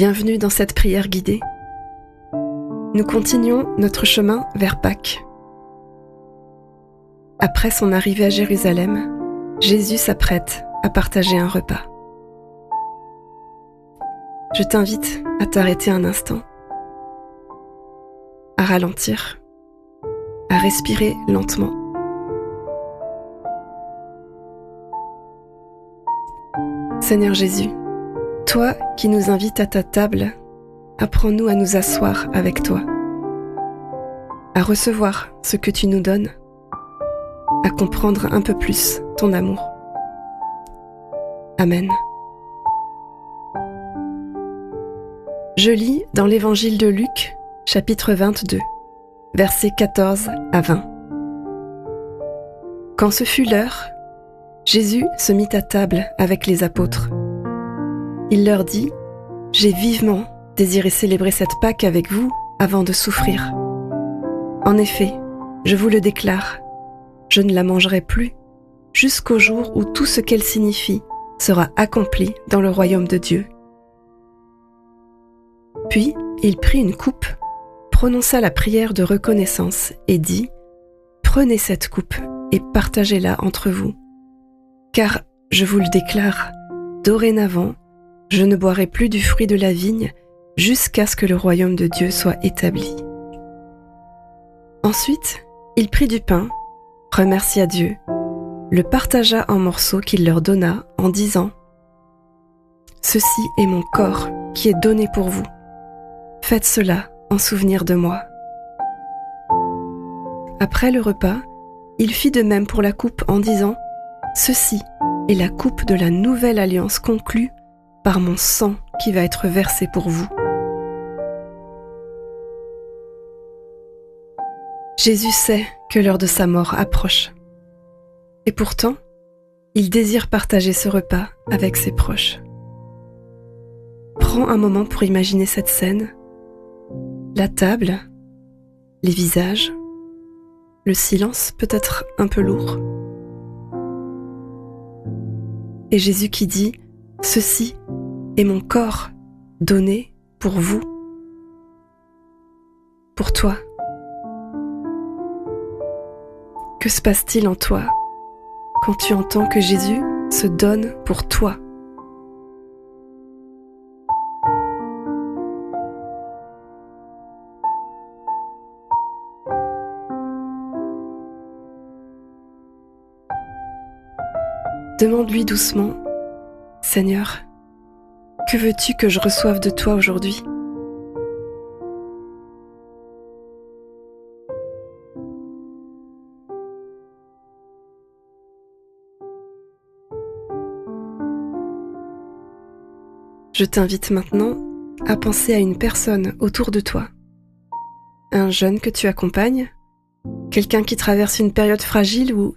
Bienvenue dans cette prière guidée. Nous continuons notre chemin vers Pâques. Après son arrivée à Jérusalem, Jésus s'apprête à partager un repas. Je t'invite à t'arrêter un instant, à ralentir, à respirer lentement. Seigneur Jésus, toi qui nous invites à ta table, apprends-nous à nous asseoir avec toi, à recevoir ce que tu nous donnes, à comprendre un peu plus ton amour. Amen. Je lis dans l'Évangile de Luc, chapitre 22, versets 14 à 20. Quand ce fut l'heure, Jésus se mit à table avec les apôtres. Il leur dit : « J'ai vivement désiré célébrer cette Pâque avec vous avant de souffrir. En effet, je vous le déclare, je ne la mangerai plus jusqu'au jour où tout ce qu'elle signifie sera accompli dans le royaume de Dieu. » Puis il prit une coupe, prononça la prière de reconnaissance et dit : « Prenez cette coupe et partagez-la entre vous. Car, je vous le déclare, dorénavant, je ne boirai plus du fruit de la vigne jusqu'à ce que le royaume de Dieu soit établi. » Ensuite, il prit du pain, remercia Dieu, le partagea en morceaux qu'il leur donna en disant : « Ceci est mon corps qui est donné pour vous. Faites cela en souvenir de moi. » Après le repas, il fit de même pour la coupe en disant : « Ceci est la coupe de la nouvelle alliance conclue par mon sang qui va être versé pour vous. » Jésus sait que l'heure de sa mort approche. Et pourtant, il désire partager ce repas avec ses proches. Prends un moment pour imaginer cette scène, la table, les visages, le silence peut-être un peu lourd. Et Jésus qui dit : « Ceci est mon corps donné pour vous, pour toi. » Que se passe-t-il en toi quand tu entends que Jésus se donne pour toi ? Demande-lui doucement : « Seigneur, que veux-tu que je reçoive de toi aujourd'hui ? » Je t'invite maintenant à penser à une personne autour de toi. Un jeune que tu accompagnes, quelqu'un qui traverse une période fragile ou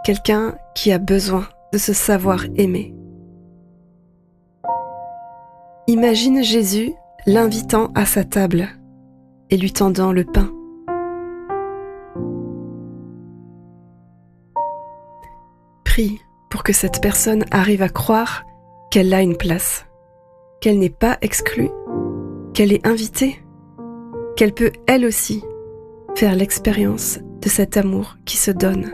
quelqu'un qui a besoin de se savoir aimer. Imagine Jésus l'invitant à sa table et lui tendant le pain. Prie pour que cette personne arrive à croire qu'elle a une place, qu'elle n'est pas exclue, qu'elle est invitée, qu'elle peut elle aussi faire l'expérience de cet amour qui se donne.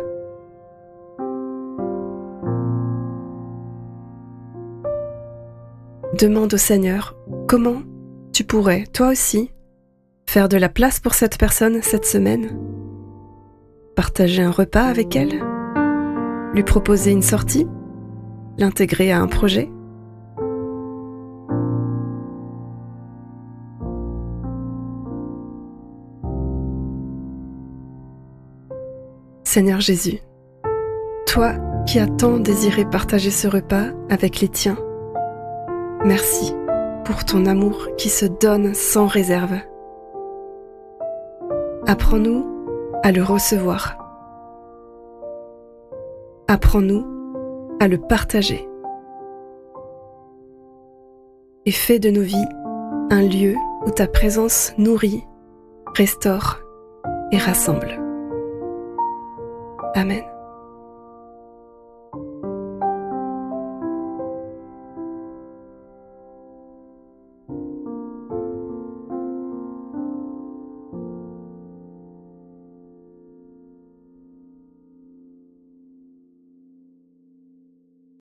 Demande au Seigneur comment tu pourrais, toi aussi, faire de la place pour cette personne cette semaine, partager un repas avec elle, lui proposer une sortie, l'intégrer à un projet. Seigneur Jésus, toi qui as tant désiré partager ce repas avec les tiens, merci pour ton amour qui se donne sans réserve. Apprends-nous à le recevoir. Apprends-nous à le partager. Et fais de nos vies un lieu où ta présence nourrit, restaure et rassemble. Amen.